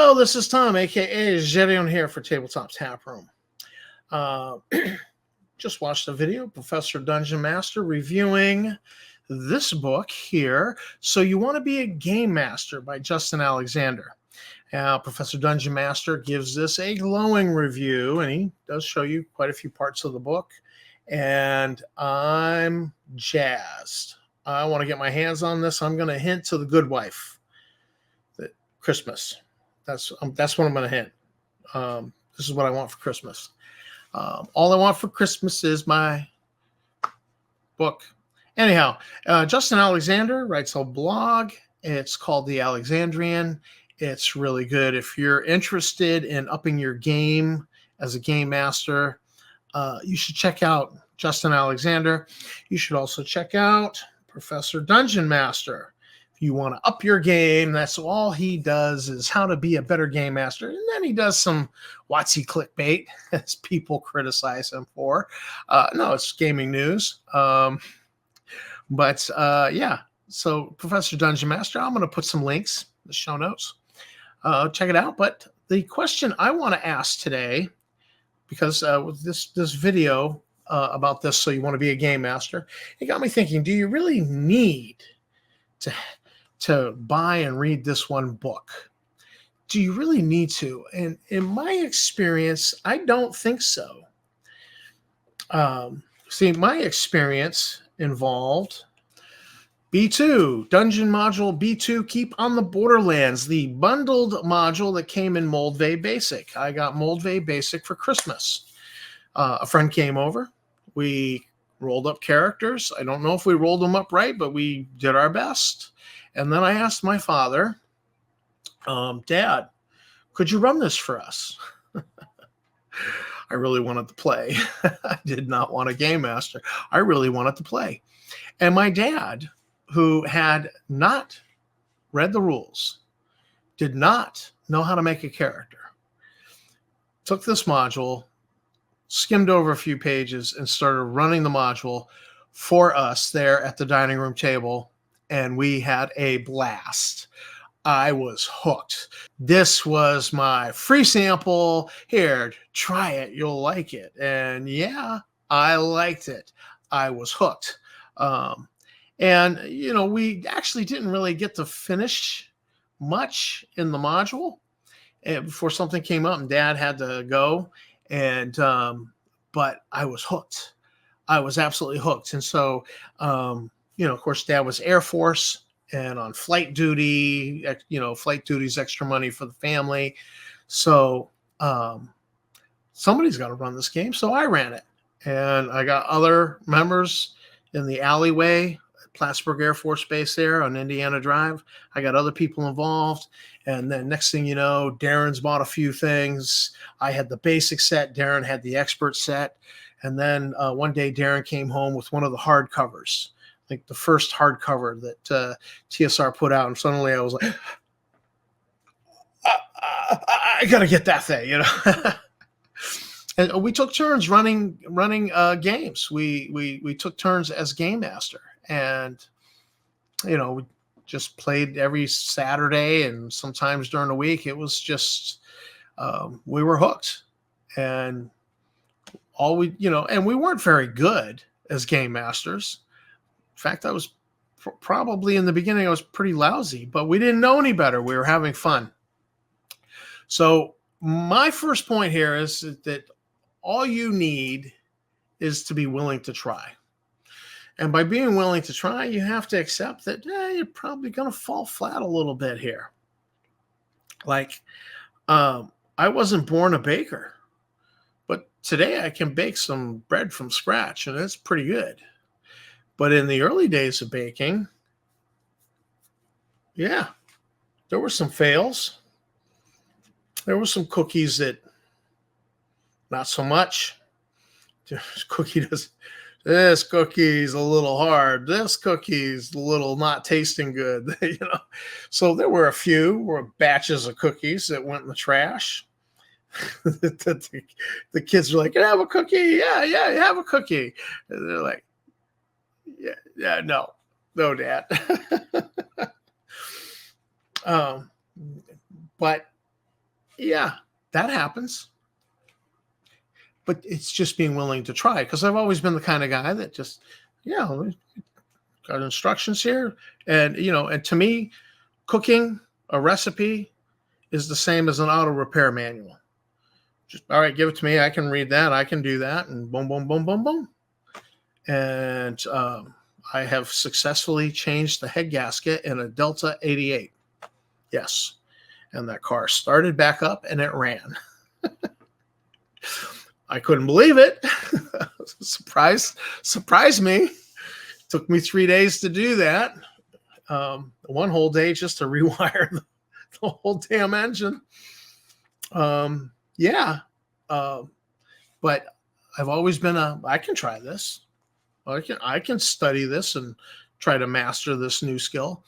Hello, this is Tom, aka Gedeon here for Tabletop Tap Room. Uh, just watched a video, Professor Dungeon Master reviewing this book here. So You Want to Be a Game Master by Justin Alexander. Professor Dungeon Master gives this a glowing review, and he does show you quite a few parts of the book. And I'm jazzed. I want to get my hands on this. I'm going to hint to The Good Wife, that Christmas. That's what I'm going to hint. This is what I want for Christmas. All I want for Christmas is my book. Anyhow, Justin Alexander writes a blog. It's called The Alexandrian. It's really good. If you're interested in upping your game as a game master, you should check out Justin Alexander. You should also check out Professor Dungeon Master. If you want to up your game, that's all he does is how to be a better game master. And then he does some WotC clickbait, as people criticize him for. No, it's gaming news. Yeah. So Professor Dungeon Master, I'm going to put some links in the show notes. Check it out. But the question I want to ask today, because with this video about this, So You Want to Be a Game Master, it got me thinking, do you really need to buy and read this one book? Do you really need to? And in my experience, I don't think so. My experience involved B2, Dungeon Module B2, Keep on the Borderlands, the bundled module that came in Moldvay Basic. I got Moldvay Basic for Christmas. A friend came over. We rolled up characters. I don't know if we rolled them up right, but we did our best. And then I asked my father, Dad, could you run this for us? I really wanted to play. I did not want a game master. I really wanted to play. And my dad, who had not read the rules, did not know how to make a character, took this module, skimmed over a few pages, and started running the module for us there at the dining room table. And we had a blast. I was hooked. This was my free sample. Here, try it. You'll like it. And yeah, I liked it. I was hooked. We actually didn't really get to finish much in the module before something came up and Dad had to go. But I was hooked. I was absolutely hooked. And so, of course, Dad was Air Force and on flight duty. Flight duty's extra money for the family. So somebody's got to run this game. So I ran it. And I got other members in the alleyway, Plattsburgh Air Force Base there on Indiana Drive. I got other people involved. And then next thing you know, Darren's bought a few things. I had the basic set. Darren had the expert set. And then one day, Darren came home with one of the hardcovers, like the first hardcover that TSR put out. And suddenly I was like, I got to get that thing, And we took turns running games. We took turns as game master. And, we just played every Saturday and sometimes during the week. It was just, we were hooked. And and we weren't very good as game masters. In fact, I was probably in the beginning, I was pretty lousy, but we didn't know any better. We were having fun. So my first point here is that all you need is to be willing to try. And by being willing to try, you have to accept that you're probably going to fall flat a little bit here. Like, I wasn't born a baker. Today I can bake some bread from scratch, and it's pretty good. But in the early days of baking, there were some fails. There were some cookies that not so much. This cookie's a little hard. This cookie's a little not tasting good. So there were a few batches of cookies that went in the trash. The kids were like, "Can I have a cookie?" Yeah, have a cookie. And they're like, no, Dad. But Yeah, that happens. But it's just being willing to try, because I've always been the kind of guy that just, yeah, got instructions here. And, and to me, cooking a recipe is the same as an auto repair manual. Just, all right, give it to me. I can read that. I can do that. And boom, boom, boom, boom, boom. And I have successfully changed the head gasket in a Delta 88. Yes. And that car started back up and it ran. I couldn't believe it. Surprised me. Took me 3 days to do that. One whole day just to rewire the whole damn engine. Yeah. But I've always been I can try this. I can study this and try to master this new skill.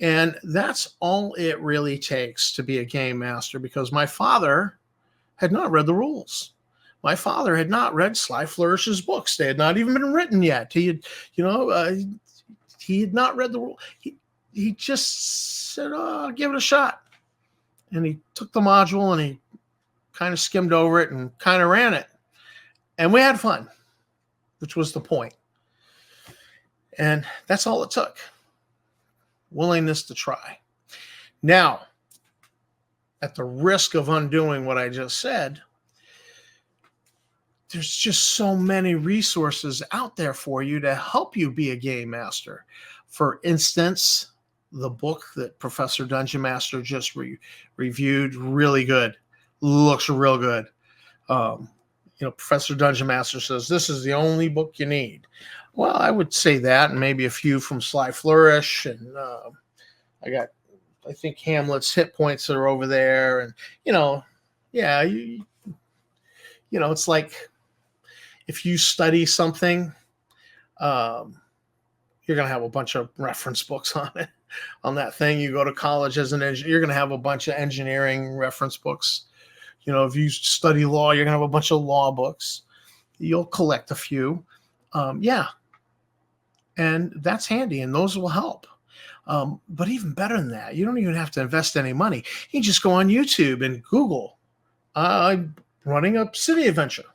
And that's all it really takes to be a game master, because my father had not read the rules. My father had not read Sly Flourish's books. They had not even been written yet. He had, he had not read the rule. He just said, "Oh, I'll give it a shot." And he took the module and he kind of skimmed over it and kind of ran it. And we had fun, which was the point. And that's all it took. Willingness to try. Now, at the risk of undoing what I just said, there's just so many resources out there for you to help you be a game master. For instance, the book that Professor Dungeon Master just reviewed, really good. Looks real good. Professor Dungeon Master says this is the only book you need. Well, I would say that, and maybe a few from Sly Flourish, and I think Hamlet's Hit Points are over there, and it's like if you study something, you're gonna have a bunch of reference books on it. On that thing, you go to college as an engineer, you're gonna have a bunch of engineering reference books. If you study law, you're gonna have a bunch of law books. You'll collect a few. And that's handy, and those will help. But even better than that, you don't even have to invest any money. You can just go on YouTube and Google, I'm running a city adventure.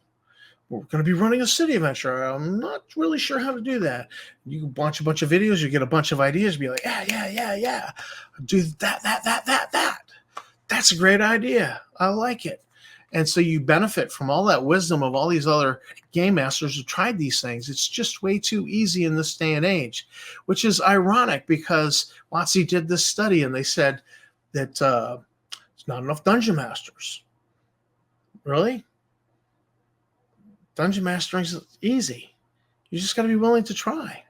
We're going to be running a city adventure. I'm not really sure how to do that. You watch a bunch of videos, you get a bunch of ideas, be like, yeah. Do that. That's a great idea. I like it. And so you benefit from all that wisdom of all these other game masters who tried these things. It's just way too easy in this day and age, which is ironic because WotC did this study and they said that there's not enough dungeon masters. Really? Dungeon mastering is easy. You just got to be willing to try.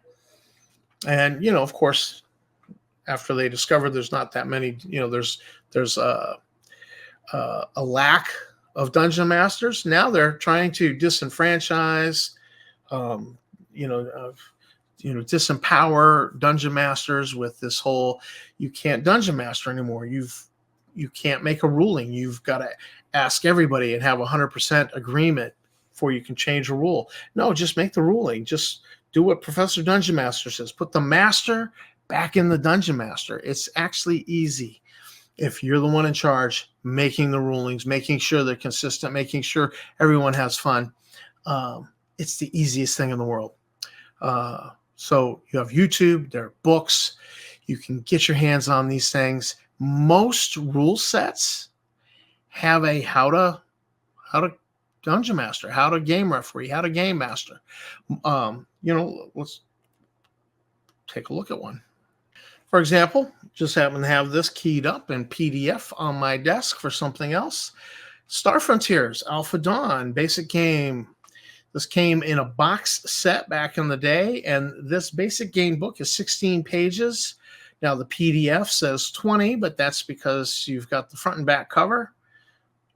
And, of course, after they discovered there's not that many, there's a lack of dungeon masters. Now they're trying to disenfranchise, disempower dungeon masters with this whole, you can't dungeon master anymore. You can't make a ruling. You've got to ask everybody and have 100% agreement before you can change a rule. No, just make the ruling. Just do what Professor Dungeon Master says. Put the master back in the dungeon master. It's actually easy. If you're the one in charge, making the rulings, making sure they're consistent, making sure everyone has fun, it's the easiest thing in the world. So you have YouTube, there are books, you can get your hands on these things. Most rule sets have a how to dungeon master, how to game referee, how to game master. Let's take a look at one. For example, just happen to have this keyed up in PDF on my desk for something else. Star Frontiers, Alpha Dawn, basic game. This came in a box set back in the day, and this basic game book is 16 pages. Now, the PDF says 20, but that's because you've got the front and back cover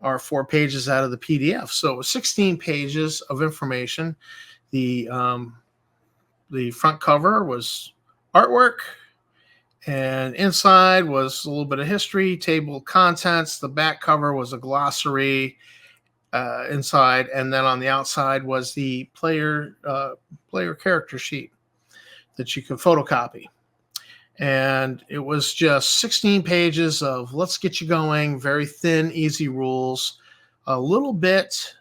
are 4 pages out of the PDF. So 16 pages of information. The front cover was artwork, and inside was a little bit of history, table of contents. The back cover was a glossary inside, and then on the outside was the player character sheet that you could photocopy. And it was just 16 pages of let's get you going, very thin, easy rules. A little bit,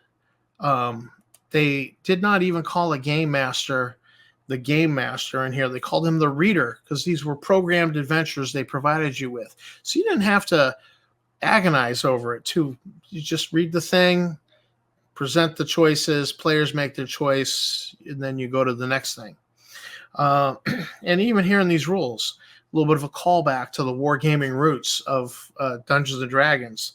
they did not even call a game master the game master in here. They called him the reader because these were programmed adventures they provided you with. So you didn't have to agonize over it too. You just read the thing, present the choices, players make their choice, and then you go to the next thing. And even here in these rules, a little bit of a callback to the wargaming roots of Dungeons and Dragons,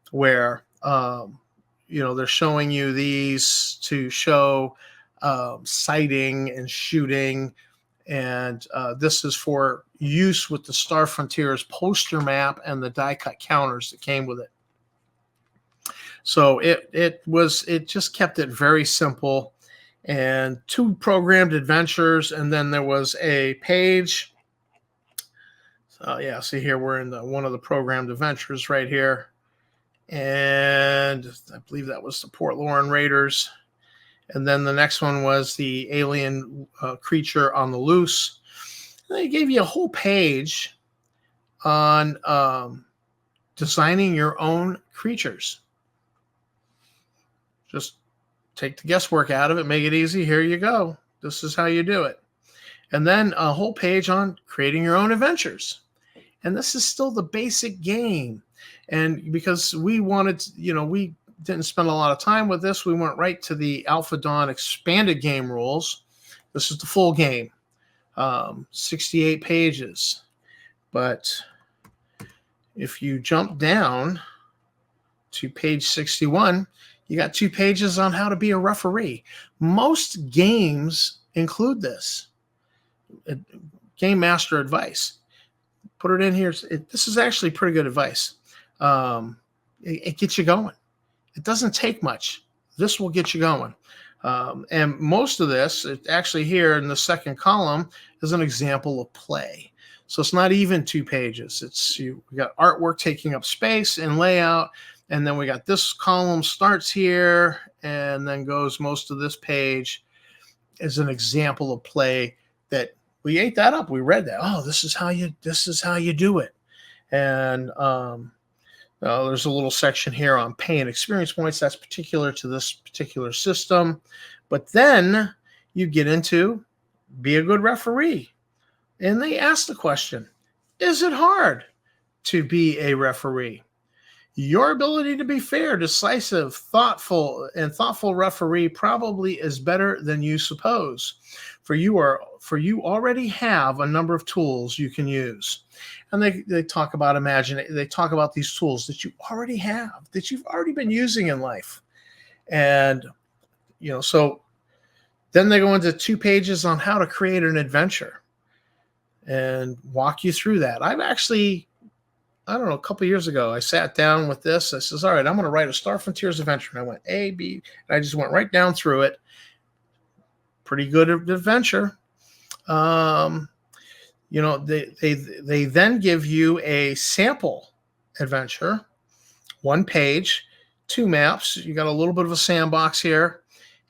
where they're showing you these to show sighting and shooting, and this is for use with the Star Frontiers poster map and the die cut counters that came with it. So it just kept it very simple, and 2 programmed adventures, and then there was a page. So see here we're in one of the programmed adventures right here, and I believe that was the Port Lauren Raiders. And then the next one was the alien creature on the loose. And they gave you a whole page on designing your own creatures. Just take the guesswork out of it, make it easy. Here you go. This is how you do it. And then a whole page on creating your own adventures. And this is still the basic game. And because we wanted, we didn't spend a lot of time with this, we went right to the Alpha Dawn expanded game rules. This is the full game, 68 pages. But if you jump down to page 61, you got 2 pages on how to be a referee. Most games include this. Game master advice. Put it in here. This is actually pretty good advice. It gets you going. It doesn't take much. This will get you going. And most of this, actually here in the second column, is an example of play. So it's not even 2 pages. We got artwork taking up space and layout. And then we got this column starts here and then goes most of this page as an example of play that we ate that up. We read that. Oh, this is how you do it. And there's a little section here on pay and experience points. That's particular to this particular system. But then you get into be a good referee. And they ask the question, is it hard to be a referee? Your ability to be fair, decisive, thoughtful referee probably is better than you suppose. For you already have a number of tools you can use. And they talk about they talk about these tools that you already have, that you've already been using in life. And so then they go into 2 pages on how to create an adventure and walk you through that. I've actually, I don't know, a couple of years ago, I sat down with this. I says, all right, I'm going to write a Star Frontiers adventure. And I went A, B, and I just went right down through it. Pretty good adventure. They then give you a sample adventure, 1 page, 2 maps. You got a little bit of a sandbox here.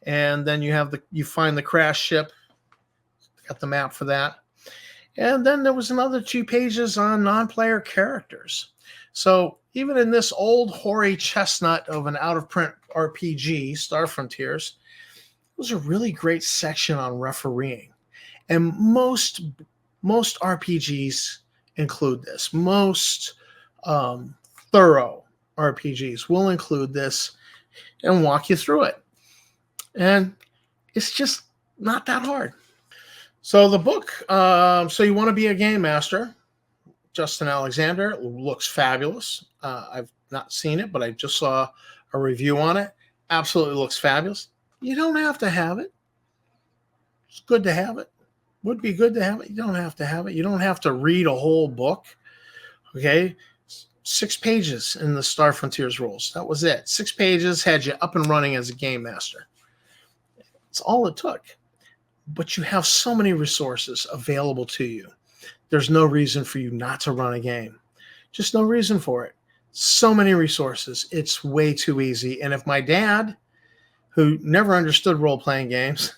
And then you find the crash ship. Got the map for that. And then there was another 2 pages on non-player characters. So even in this old hoary chestnut of an out-of-print RPG, Star Frontiers, it was a really great section on refereeing. And most RPGs include this. Most thorough RPGs will include this and walk you through it. And it's just not that hard. So the book, so you want to be a game master, Justin Alexander, looks fabulous. I've not seen it, but I just saw a review on it. Absolutely looks fabulous. You don't have to have it. It's good to have it. Would be good to have it. You don't have to have it. You don't have to read a whole book. Okay. 6 pages in the Star Frontiers rules. That was it. 6 pages had you up and running as a game master. It's all it took. But you have so many resources available to you. There's no reason for you not to run a game. Just no reason for it. So many resources. It's way too easy. And if my dad, who never understood role-playing games,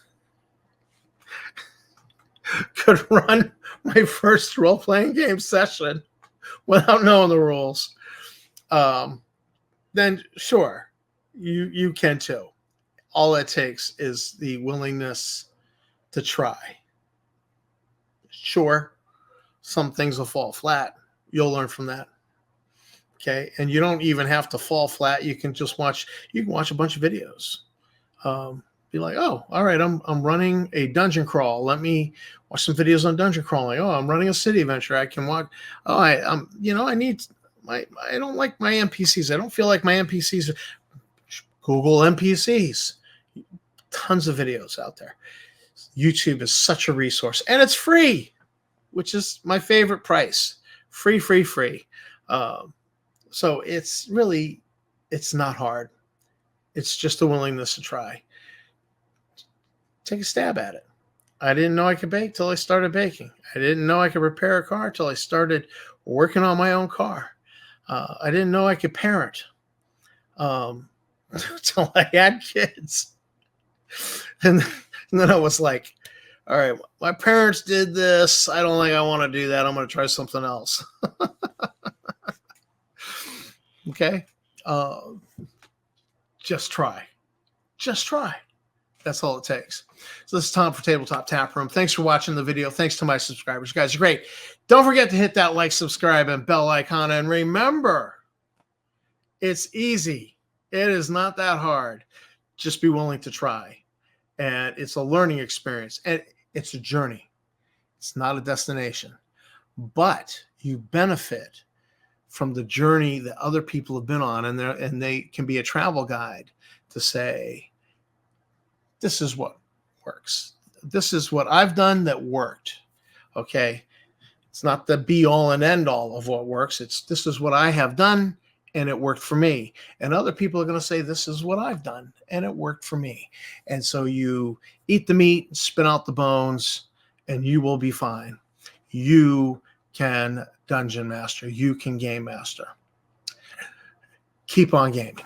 could run my first role-playing game session without knowing the rules, then sure, you can too. All it takes is the willingness to try. Sure, some things will fall flat. You'll learn from that. Okay, and you don't even have to fall flat. You can just watch. You can watch a bunch of videos. Be like, oh, all right, I'm running a dungeon crawl. Let me watch some videos on dungeon crawling. Oh, I'm running a city adventure. I can watch. Oh, I need my. I don't like my NPCs. I don't feel like my NPCs. Google NPCs. Tons of videos out there. YouTube is such a resource, and it's free, which is my favorite price. Free. So it's not hard. It's just a willingness to try. Take a stab at it. I didn't know I could bake till I started baking. I didn't know I could repair a car till I started working on my own car. I didn't know I could parent till I had kids. And then I was like, all right, my parents did this. I don't think I want to do that. I'm going to try something else. Okay. Just try. That's all it takes. So this is Tom for Tabletop Tap Room. Thanks for watching the video. Thanks to my subscribers. You guys are great. Don't forget to hit that like, subscribe, and bell icon. And remember, it's easy. It is not that hard. Just be willing to try. And it's a learning experience. And it's a journey. It's not a destination. But you benefit from the journey that other people have been on. And they can be a travel guide to say, this is what works. This is what I've done that worked. Okay. It's not the be all and end all of what works. This is what I have done and it worked for me. And other people are going to say, this is what I've done and it worked for me. And so you eat the meat, spit out the bones, and you will be fine. You can dungeon master. You can game master. Keep on gaming.